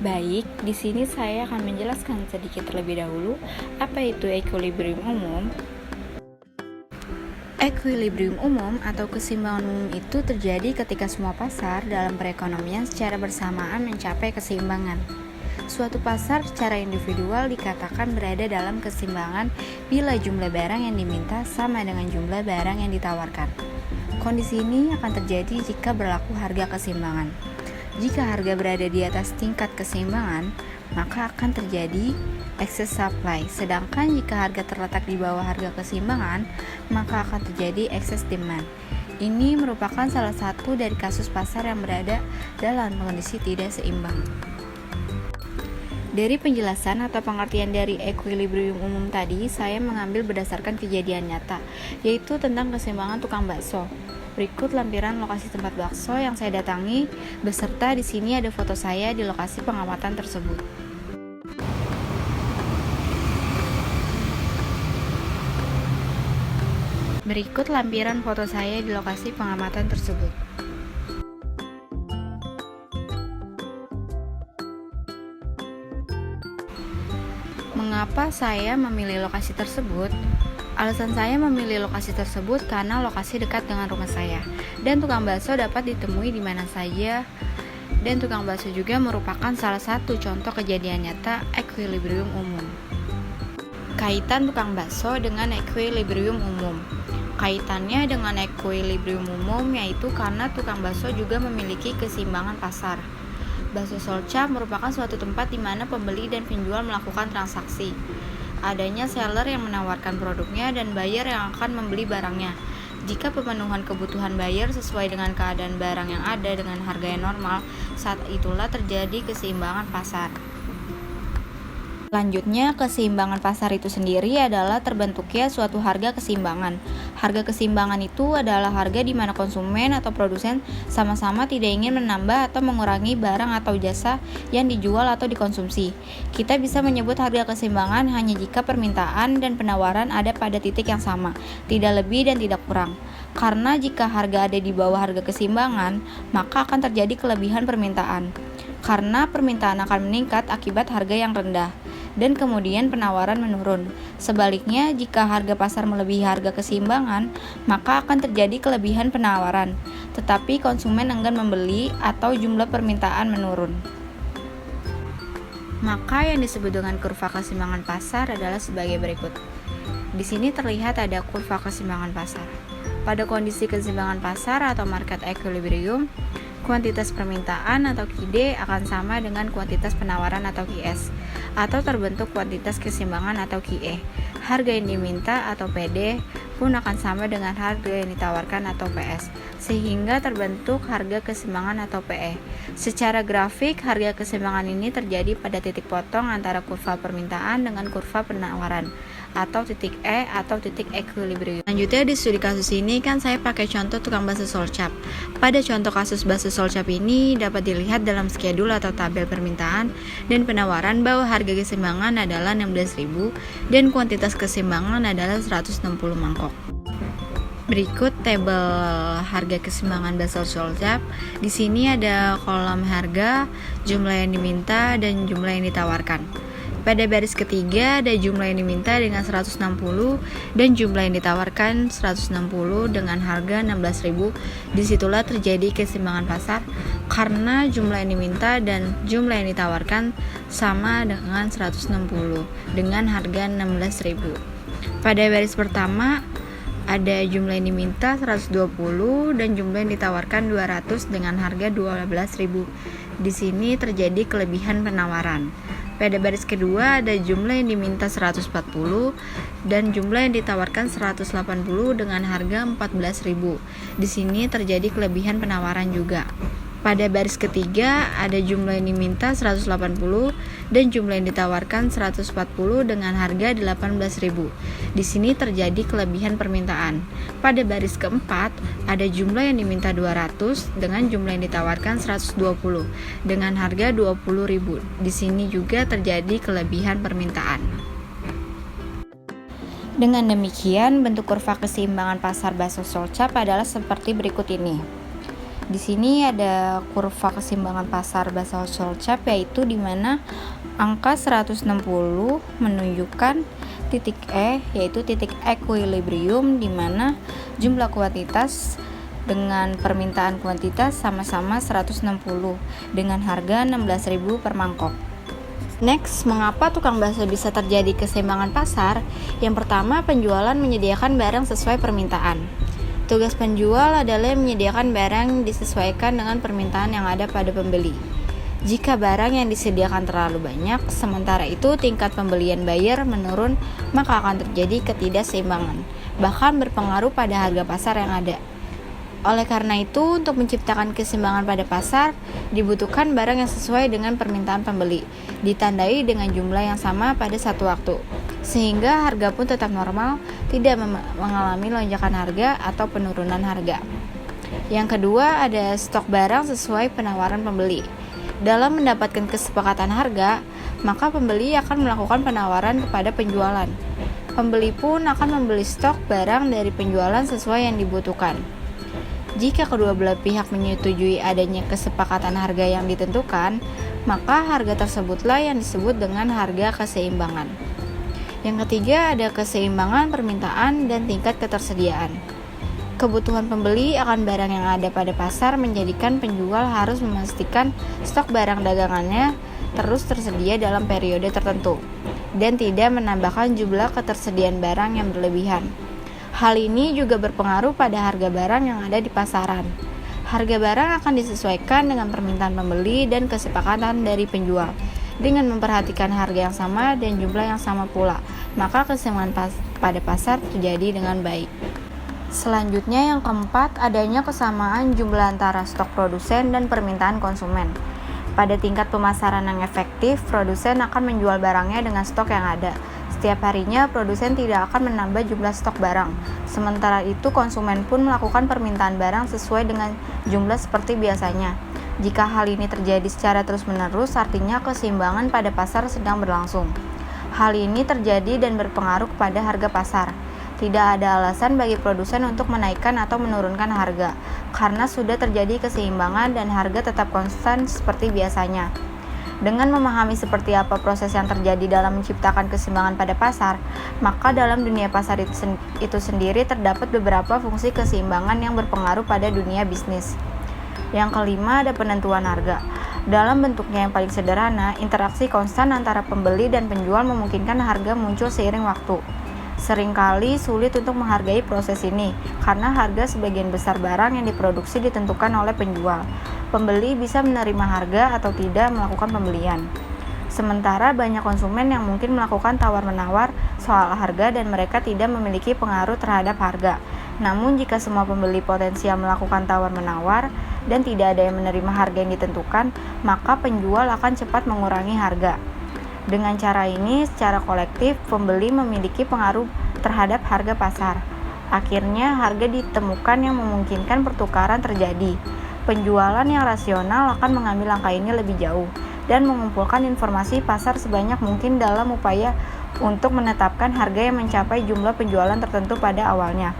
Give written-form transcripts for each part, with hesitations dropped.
Baik, di sini saya akan menjelaskan sedikit terlebih dahulu apa itu equilibrium umum. Equilibrium umum atau keseimbangan umum itu terjadi ketika semua pasar dalam perekonomian secara bersamaan mencapai keseimbangan. Suatu pasar secara individual dikatakan berada dalam keseimbangan bila jumlah barang yang diminta sama dengan jumlah barang yang ditawarkan. Kondisi ini akan terjadi jika berlaku harga keseimbangan. Jika harga berada di atas tingkat keseimbangan, maka akan terjadi excess supply. Sedangkan jika harga terletak di bawah harga keseimbangan, maka akan terjadi excess demand. Ini merupakan salah satu dari kasus pasar yang berada dalam kondisi tidak seimbang. Dari penjelasan atau pengertian dari equilibrium umum tadi, saya mengambil berdasarkan kejadian nyata, yaitu tentang keseimbangan tukang bakso. Berikut lampiran lokasi tempat bakso yang saya datangi, beserta di sini ada foto saya di lokasi pengamatan tersebut. Berikut lampiran foto saya di lokasi pengamatan tersebut. Mengapa saya memilih lokasi tersebut? Alasan saya memilih lokasi tersebut karena lokasi dekat dengan rumah saya, dan tukang bakso dapat ditemui di mana saja. Dan tukang bakso juga merupakan salah satu contoh kejadian nyata equilibrium umum. Kaitan tukang bakso dengan equilibrium umum. Kaitannya dengan equilibrium umum yaitu karena tukang bakso juga memiliki keseimbangan pasar. Bakso Solcap merupakan suatu tempat di mana pembeli dan penjual melakukan transaksi. Adanya seller yang menawarkan produknya dan buyer yang akan membeli barangnya. Jika pemenuhan kebutuhan buyer sesuai dengan keadaan barang yang ada dengan harga yang normal, saat itulah terjadi keseimbangan pasar. Selanjutnya, keseimbangan pasar itu sendiri adalah terbentuknya suatu harga keseimbangan. Harga keseimbangan itu adalah harga di mana konsumen atau produsen sama-sama tidak ingin menambah atau mengurangi barang atau jasa yang dijual atau dikonsumsi. Kita bisa menyebut harga keseimbangan hanya jika permintaan dan penawaran ada pada titik yang sama, tidak lebih dan tidak kurang. Karena jika harga ada di bawah harga keseimbangan, maka akan terjadi kelebihan permintaan. Karena permintaan akan meningkat akibat harga yang rendah, dan kemudian penawaran menurun. Sebaliknya, jika harga pasar melebihi harga keseimbangan, maka akan terjadi kelebihan penawaran, tetapi konsumen enggan membeli atau jumlah permintaan menurun. Maka yang disebut dengan kurva keseimbangan pasar adalah sebagai berikut. Di sini terlihat ada kurva keseimbangan pasar. Pada kondisi keseimbangan pasar atau market equilibrium, kuantitas permintaan atau QD akan sama dengan kuantitas penawaran atau QS, atau terbentuk kuantitas keseimbangan atau QE. Harga yang diminta atau PD pun akan sama dengan harga yang ditawarkan atau PS, sehingga terbentuk harga keseimbangan atau PE. Secara grafik, harga keseimbangan ini terjadi pada titik potong antara kurva permintaan dengan kurva penawaran, atau titik E atau titik equilibrium. Selanjutnya di studi kasus ini kan saya pakai contoh tukang bakso Solcap. Pada contoh kasus bakso Solcap ini dapat dilihat dalam schedule atau tabel permintaan dan penawaran bahwa harga keseimbangan adalah 16.000 dan kuantitas keseimbangan adalah 160 mangkok. Berikut tabel harga keseimbangan bakso Solcap. Di sini ada kolom harga, jumlah yang diminta dan jumlah yang ditawarkan. Pada baris ketiga ada jumlah yang diminta dengan 160 dan jumlah yang ditawarkan 160 dengan harga 16.000. Disitulah terjadi keseimbangan pasar karena jumlah yang diminta dan jumlah yang ditawarkan sama dengan 160 dengan harga 16.000. Pada baris pertama ada jumlah yang diminta 120 dan jumlah yang ditawarkan 200 dengan harga 12.000. Di sini terjadi kelebihan penawaran. Pada baris kedua ada jumlah yang diminta 140 dan jumlah yang ditawarkan 180 dengan harga 14.000. Di sini terjadi kelebihan penawaran juga. Pada baris ketiga ada jumlah yang diminta 180 dan jumlah yang ditawarkan 140 dengan harga 18.000. Di sini terjadi kelebihan permintaan. Pada baris keempat ada jumlah yang diminta 200 dengan jumlah yang ditawarkan 120 dengan harga 20.000. Di sini juga terjadi kelebihan permintaan. Dengan demikian, bentuk kurva keseimbangan pasar bakso Solcap adalah seperti berikut ini. Di sini ada kurva keseimbangan pasar Basel-Scholl chart, yaitu di mana angka 160 menunjukkan titik E, yaitu titik equilibrium, di mana jumlah kuantitas dengan permintaan kuantitas sama-sama 160 dengan harga 16.000 per mangkok. Next, mengapa tukang bakso bisa terjadi keseimbangan pasar? Yang pertama, penjualan menyediakan barang sesuai permintaan. Tugas penjual adalah menyediakan barang disesuaikan dengan permintaan yang ada pada pembeli. Jika barang yang disediakan terlalu banyak, sementara itu tingkat pembelian buyer menurun, maka akan terjadi ketidakseimbangan, bahkan berpengaruh pada harga pasar yang ada. Oleh karena itu, untuk menciptakan keseimbangan pada pasar, dibutuhkan barang yang sesuai dengan permintaan pembeli, ditandai dengan jumlah yang sama pada satu waktu, sehingga harga pun tetap normal, tidak mengalami lonjakan harga atau penurunan harga. Yang kedua, ada stok barang sesuai penawaran pembeli. Dalam mendapatkan kesepakatan harga, maka pembeli akan melakukan penawaran kepada penjualan. Pembeli pun akan membeli stok barang dari penjualan sesuai yang dibutuhkan. Jika kedua belah pihak menyetujui adanya kesepakatan harga yang ditentukan, maka harga tersebutlah yang disebut dengan harga keseimbangan. Yang ketiga, ada keseimbangan permintaan dan tingkat ketersediaan. Kebutuhan pembeli akan barang yang ada pada pasar menjadikan penjual harus memastikan stok barang dagangannya terus tersedia dalam periode tertentu dan tidak menambahkan jumlah ketersediaan barang yang berlebihan. Hal ini juga berpengaruh pada harga barang yang ada di pasaran. Harga barang akan disesuaikan dengan permintaan pembeli dan kesepakatan dari penjual. Dengan memperhatikan harga yang sama dan jumlah yang sama pula, maka keseimbangan pada pasar terjadi dengan baik. Selanjutnya, yang keempat, adanya kesamaan jumlah antara stok produsen dan permintaan konsumen. Pada tingkat pemasaran yang efektif, produsen akan menjual barangnya dengan stok yang ada. Setiap harinya, produsen tidak akan menambah jumlah stok barang. Sementara itu, konsumen pun melakukan permintaan barang sesuai dengan jumlah seperti biasanya. Jika hal ini terjadi secara terus-menerus, artinya keseimbangan pada pasar sedang berlangsung. Hal ini terjadi dan berpengaruh kepada harga pasar. Tidak ada alasan bagi produsen untuk menaikkan atau menurunkan harga, karena sudah terjadi keseimbangan dan harga tetap konstan seperti biasanya. Dengan memahami seperti apa proses yang terjadi dalam menciptakan keseimbangan pada pasar, maka dalam dunia pasar itu sendiri terdapat beberapa fungsi keseimbangan yang berpengaruh pada dunia bisnis. Yang kelima, ada penentuan harga. Dalam bentuknya yang paling sederhana, interaksi konstan antara pembeli dan penjual memungkinkan harga muncul seiring waktu. Seringkali sulit untuk menghargai proses ini, karena harga sebagian besar barang yang diproduksi ditentukan oleh penjual. Pembeli bisa menerima harga atau tidak melakukan pembelian. Sementara banyak konsumen yang mungkin melakukan tawar-menawar soal harga dan mereka tidak memiliki pengaruh terhadap harga. Namun jika semua pembeli potensial melakukan tawar-menawar dan tidak ada yang menerima harga yang ditentukan, maka penjual akan cepat mengurangi harga. Dengan cara ini, secara kolektif, pembeli memiliki pengaruh terhadap harga pasar. Akhirnya, harga ditemukan yang memungkinkan pertukaran terjadi. Penjualan yang rasional akan mengambil angka ini lebih jauh dan mengumpulkan informasi pasar sebanyak mungkin dalam upaya untuk menetapkan harga yang mencapai jumlah penjualan tertentu pada awalnya.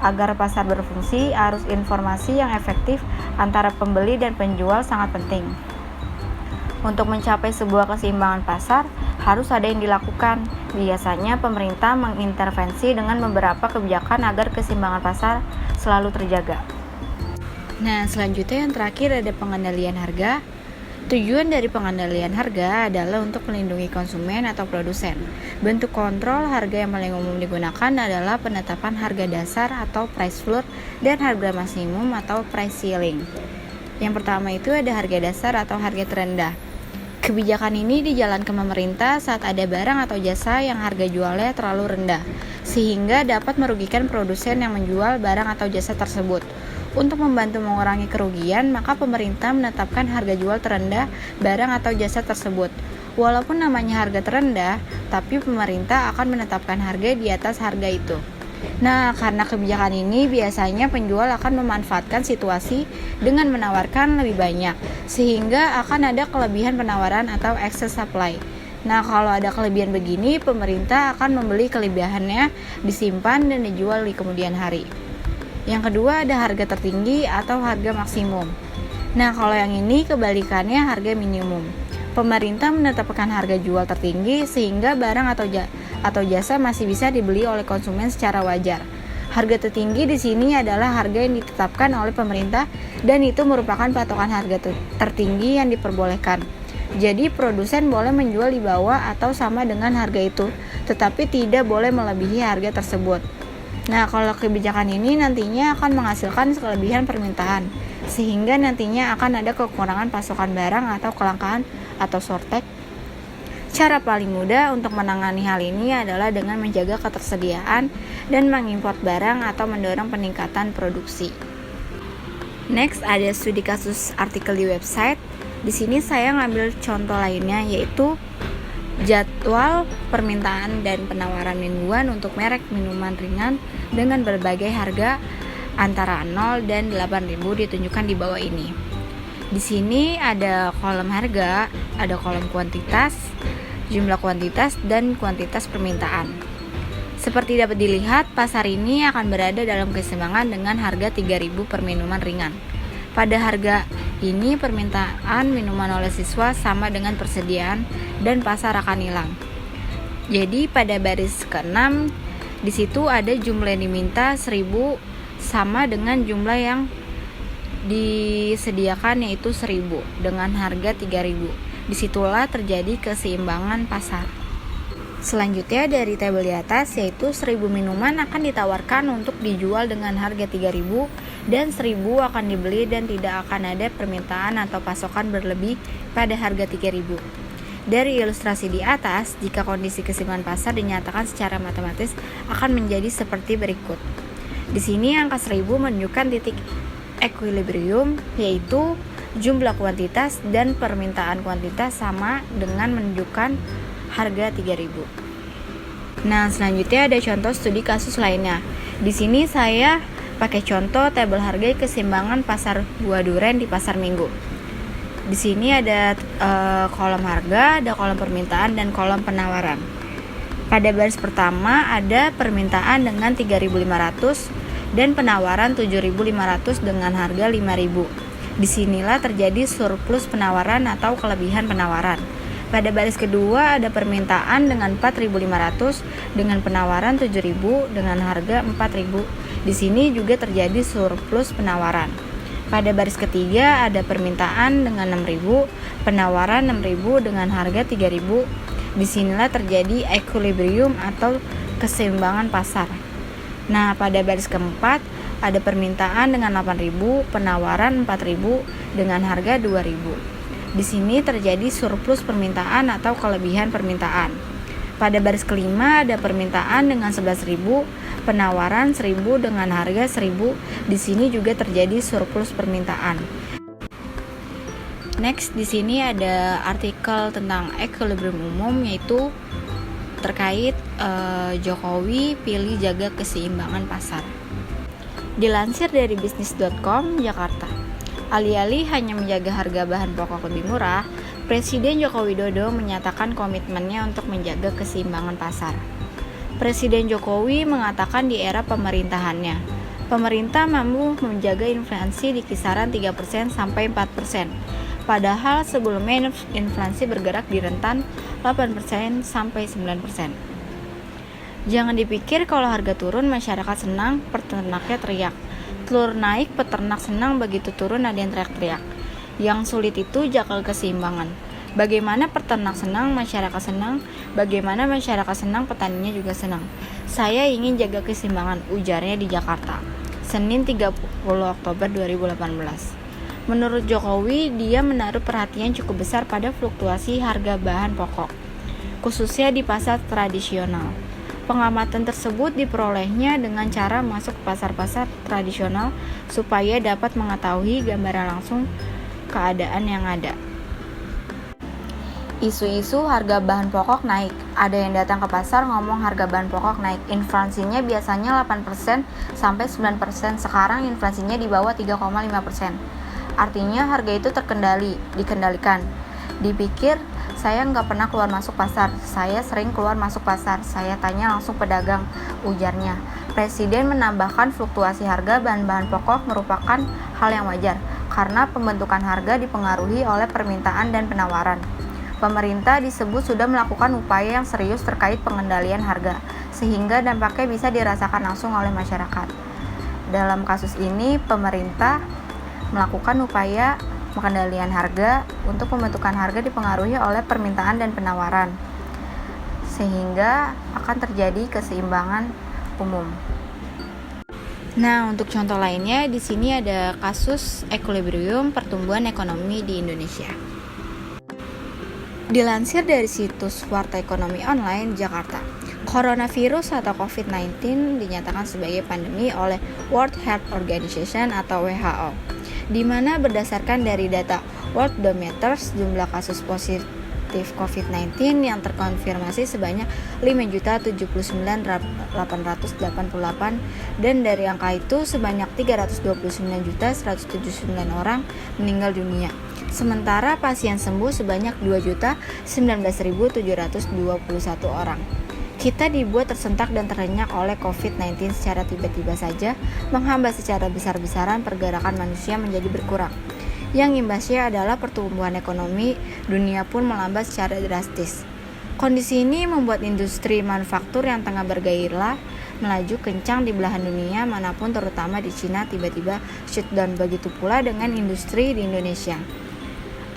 Agar pasar berfungsi, arus informasi yang efektif antara pembeli dan penjual sangat penting. Untuk mencapai sebuah keseimbangan pasar, harus ada yang dilakukan. Biasanya pemerintah mengintervensi dengan beberapa kebijakan agar keseimbangan pasar selalu terjaga. Nah, selanjutnya yang terakhir ada pengendalian harga. Tujuan dari pengendalian harga adalah untuk melindungi konsumen atau produsen. Bentuk kontrol harga yang paling umum digunakan adalah penetapan harga dasar atau price floor dan harga maksimum atau price ceiling. Yang pertama itu ada harga dasar atau harga terendah. Kebijakan ini dijalankan pemerintah saat ada barang atau jasa yang harga jualnya terlalu rendah, sehingga dapat merugikan produsen yang menjual barang atau jasa tersebut. Untuk membantu mengurangi kerugian, maka pemerintah menetapkan harga jual terendah barang atau jasa tersebut. Walaupun namanya harga terendah, tapi pemerintah akan menetapkan harga di atas harga itu. Nah, karena kebijakan ini biasanya penjual akan memanfaatkan situasi dengan menawarkan lebih banyak, sehingga akan ada kelebihan penawaran atau excess supply. Nah, kalau ada kelebihan begini, pemerintah akan membeli kelebihannya, disimpan dan dijual di kemudian hari. Yang kedua ada harga tertinggi atau harga maksimum. Nah, kalau yang ini kebalikannya harga minimum. Pemerintah menetapkan harga jual tertinggi sehingga barang atau jasa masih bisa dibeli oleh konsumen secara wajar. Harga tertinggi di sini adalah harga yang ditetapkan oleh pemerintah dan itu merupakan patokan harga tertinggi yang diperbolehkan. Jadi produsen boleh menjual di bawah atau sama dengan harga itu, tetapi tidak boleh melebihi harga tersebut. Nah, kalau kebijakan ini nantinya akan menghasilkan kelebihan permintaan, sehingga nantinya akan ada kekurangan pasokan barang atau kelangkaan atau shortage. Cara paling mudah untuk menangani hal ini adalah dengan menjaga ketersediaan dan mengimpor barang atau mendorong peningkatan produksi. Next, ada studi kasus artikel di website. Di sini saya ngambil contoh lainnya, yaitu jadwal permintaan dan penawaran mingguan untuk merek minuman ringan dengan berbagai harga antara 0 dan 8.000 ditunjukkan di bawah ini. Di sini ada kolom harga, ada kolom kuantitas, jumlah kuantitas, dan kuantitas permintaan. Seperti dapat dilihat, pasar ini akan berada dalam keseimbangan dengan harga 3.000 per minuman ringan. Pada harga ini permintaan minuman oleh siswa sama dengan persediaan dan pasar akan hilang. Jadi pada baris ke-6 di situ ada jumlah yang diminta 1.000 sama dengan jumlah yang disediakan yaitu 1.000 dengan harga 3.000. Disitulah terjadi keseimbangan pasar. Selanjutnya dari tabel di atas yaitu 1.000 minuman akan ditawarkan untuk dijual dengan harga 3.000 dan 1.000 akan dibeli dan tidak akan ada permintaan atau pasokan berlebih pada harga 3.000. Dari ilustrasi di atas, jika kondisi keseimbangan pasar dinyatakan secara matematis akan menjadi seperti berikut. Di sini angka 1.000 menunjukkan titik equilibrium, yaitu jumlah kuantitas dan permintaan kuantitas sama dengan menunjukkan harga 3.000. Nah, selanjutnya ada contoh studi kasus lainnya. Di sini saya pakai contoh tabel harga keseimbangan pasar buah duren di pasar Minggu. Di sini ada kolom harga, ada kolom permintaan dan kolom penawaran. Pada baris pertama ada permintaan dengan 3.500 dan penawaran 7.500 dengan harga 5.000. Disinilah terjadi surplus penawaran atau kelebihan penawaran. Pada baris kedua ada permintaan dengan 4.500 dengan penawaran 7.000 dengan harga 4.000. Di sini juga terjadi surplus penawaran. Pada baris ketiga ada permintaan dengan 6.000, penawaran 6.000 dengan harga 3.000. Disinilah terjadi equilibrium atau keseimbangan pasar. Nah, pada baris keempat ada permintaan dengan 8.000, penawaran 4.000 dengan harga 2.000. Di sini terjadi surplus permintaan atau kelebihan permintaan. Pada baris kelima ada permintaan dengan 11.000, penawaran 1.000 dengan harga 1.000. Di sini juga terjadi surplus permintaan. Next, di sini ada artikel tentang equilibrium umum, yaitu terkait Jokowi pilih jaga keseimbangan pasar. Dilansir dari bisnis.com, Jakarta. Alih-alih hanya menjaga harga bahan pokok lebih murah, Presiden Joko Widodo menyatakan komitmennya untuk menjaga keseimbangan pasar. Presiden Jokowi mengatakan di era pemerintahannya, pemerintah mampu menjaga inflasi di kisaran 3% sampai 4%. Padahal sebelumnya inflasi bergerak di rentan 8% sampai 9%. Jangan dipikir kalau harga turun masyarakat senang, peternaknya teriak. Telur naik, peternak senang, begitu turun ada yang teriak-teriak. Yang sulit itu jaga keseimbangan. Bagaimana peternak senang, masyarakat senang. Bagaimana masyarakat senang, petaninya juga senang. Saya ingin jaga keseimbangan, ujarnya di Jakarta, Senin 30 Oktober 2018. Menurut Jokowi, dia menaruh perhatian cukup besar pada fluktuasi harga bahan pokok, khususnya di pasar tradisional. Pengamatan tersebut diperolehnya dengan cara masuk ke pasar-pasar tradisional supaya dapat mengetahui gambaran langsung keadaan yang ada. Isu-isu harga bahan pokok naik. Ada yang datang ke pasar ngomong harga bahan pokok naik. Inflasinya biasanya 8% sampai 9%. Sekarang inflasinya di bawah 3,5%. Artinya harga itu dikendalikan. Dipikir Saya nggak pernah keluar masuk pasar. Saya sering keluar masuk pasar. Saya tanya langsung pedagang, ujarnya. Presiden menambahkan fluktuasi harga bahan-bahan pokok merupakan hal yang wajar, karena pembentukan harga dipengaruhi oleh permintaan dan penawaran. Pemerintah disebut sudah melakukan upaya yang serius terkait pengendalian harga, sehingga dampaknya bisa dirasakan langsung oleh masyarakat. Dalam kasus ini, pemerintah melakukan upaya pengendalian harga untuk pembentukan harga dipengaruhi oleh permintaan dan penawaran, sehingga akan terjadi keseimbangan umum. Nah, untuk contoh lainnya di sini ada kasus equilibrium pertumbuhan ekonomi di Indonesia. Dilansir dari situs Warta Ekonomi Online Jakarta, coronavirus atau COVID-19 dinyatakan sebagai pandemi oleh World Health Organization atau WHO, di mana berdasarkan dari data Worldometers, jumlah kasus positif COVID-19 yang terkonfirmasi sebanyak 5.079.888 dan dari angka itu sebanyak 329.179 orang meninggal dunia. Sementara pasien sembuh sebanyak 2.019.721 orang. Kita dibuat tersentak dan terenyak oleh COVID-19 secara tiba-tiba saja, menghambat secara besar-besaran pergerakan manusia menjadi berkurang. Yang imbasnya adalah pertumbuhan ekonomi dunia pun melambat secara drastis. Kondisi ini membuat industri manufaktur yang tengah bergairah melaju kencang di belahan dunia manapun, terutama di Cina, tiba-tiba shutdown. Begitu pula dengan industri di Indonesia.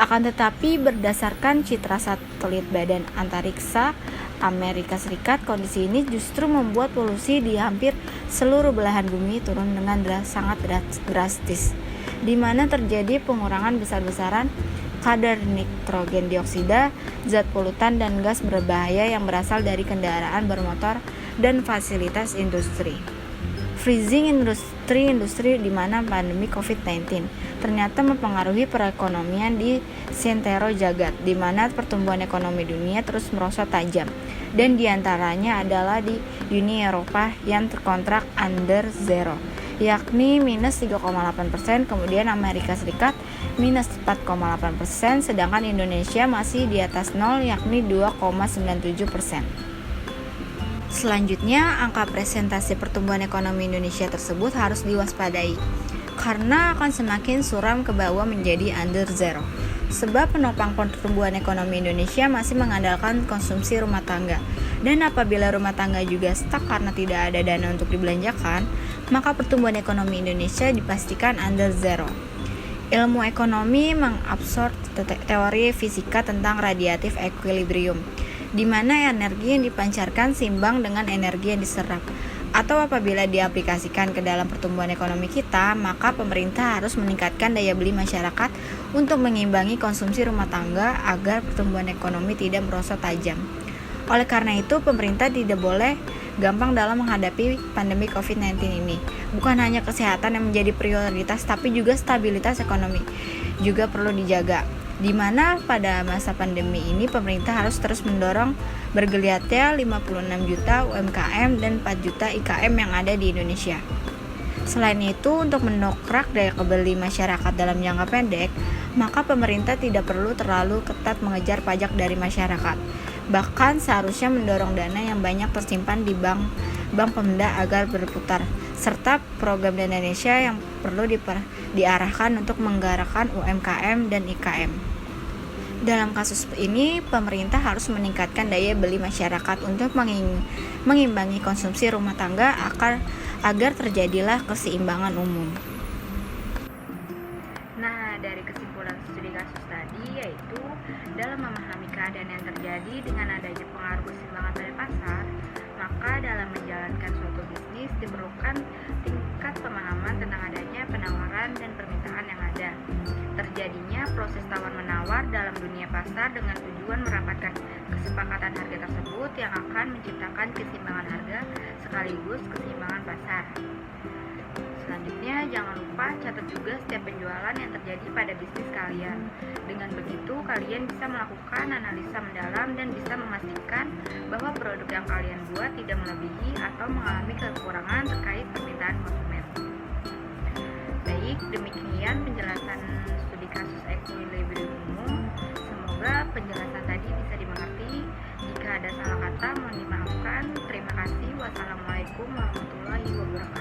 Akan tetapi berdasarkan citra satelit Badan Antariksa Amerika Serikat, kondisi ini justru membuat polusi di hampir seluruh belahan bumi turun dengan sangat drastis, di mana terjadi pengurangan besar-besaran kadar nitrogen dioksida, zat polutan dan gas berbahaya yang berasal dari kendaraan bermotor dan fasilitas industri. Freezing industri di mana pandemi COVID-19 ternyata mempengaruhi perekonomian di seantero jagat, di mana pertumbuhan ekonomi dunia terus merosot tajam, dan diantaranya adalah di Uni Eropa yang terkontrak under zero, yakni minus 3,8%, kemudian Amerika Serikat minus 4,8%, sedangkan Indonesia masih di atas nol, yakni 2,97%. Selanjutnya, angka presentasi pertumbuhan ekonomi Indonesia tersebut harus diwaspadai, karena akan semakin suram ke bawah menjadi under zero. Sebab penopang pertumbuhan ekonomi Indonesia masih mengandalkan konsumsi rumah tangga. Dan apabila rumah tangga juga stuck karena tidak ada dana untuk dibelanjakan, maka pertumbuhan ekonomi Indonesia dipastikan under zero. Ilmu ekonomi mengabsorb teori fisika tentang radiative equilibrium, di mana energi yang dipancarkan seimbang dengan energi yang diserap. Atau apabila diaplikasikan ke dalam pertumbuhan ekonomi kita, maka pemerintah harus meningkatkan daya beli masyarakat untuk mengimbangi konsumsi rumah tangga agar pertumbuhan ekonomi tidak merosot tajam. Oleh karena itu, pemerintah tidak boleh gampang dalam menghadapi pandemi COVID-19 ini. Bukan hanya kesehatan yang menjadi prioritas, tapi juga stabilitas ekonomi juga perlu dijaga. Di mana pada masa pandemi ini pemerintah harus terus mendorong bergeliatnya 56 juta UMKM dan 4 juta IKM yang ada di Indonesia. Selain itu, untuk mendongkrak daya beli masyarakat dalam jangka pendek, maka pemerintah tidak perlu terlalu ketat mengejar pajak dari masyarakat. Bahkan seharusnya mendorong dana yang banyak tersimpan di bank Pemda agar berputar, serta program Dana Indonesia yang perlu diarahkan untuk menggerakkan UMKM dan IKM. Dalam kasus ini, pemerintah harus meningkatkan daya beli masyarakat untuk mengimbangi konsumsi rumah tangga agar terjadilah keseimbangan umum. Nah, dari kesimpulan studi kasus tadi, yaitu dalam memahami keadaan yang terjadi dengan adanya pengaruh keseimbangan pada pasar, maka dalam menjalankan suatu bisnis diperlukan tingkat pemahaman tentang adanya penawaran dan permintaan yang ada. Terjadinya proses tawar-menawar dalam dunia pasar dengan tujuan merapatkan kesepakatan harga tersebut yang akan menciptakan keseimbangan harga sekaligus keseimbangan pasar. Selanjutnya, jangan lupa catat juga setiap penjualan yang terjadi pada bisnis kalian. Dengan begitu, kalian bisa melakukan analisa mendalam dan bisa memastikan bahwa produk yang kalian buat tidak melebihi atau mengalami kekurangan terkait permintaan konsumen. Baik, demikian penjelasan studi kasus equilibrium umum. Semoga penjelasan tadi Wassalamualaikum warahmatullahi wabarakatuh.